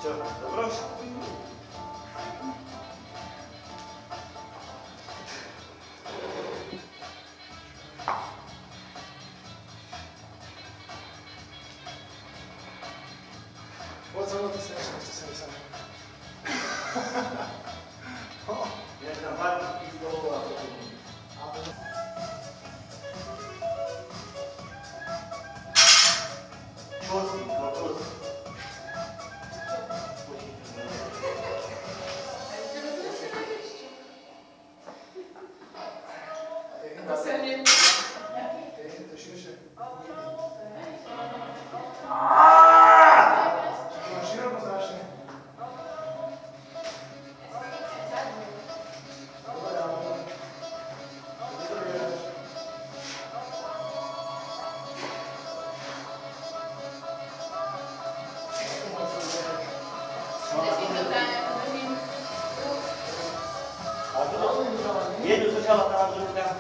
Čo, dobro? Po co to sobie sobie sam? Jak tam padł i zdobyła to. Ciosy, no ciosy. To się широко страшно. Jedu słyszała tam, żeby tam...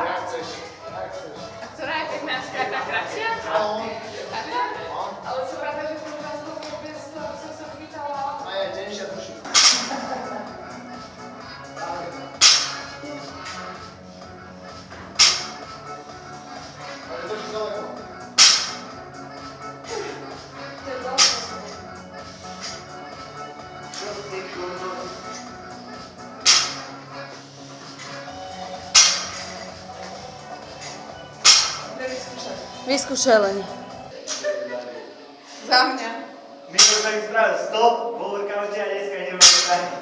Jak chcesz, jak chcesz. A która jak miała skarga gracja? No. Ale co prawda, że to was byłoby co zawitała. A ja dzień się duszy. Ale to się daleko. Ciosy, kurwa. Vyskúšali. Za mnie. My to tak sprawił, stop, bo workoucie, a dneska nie ma pytań.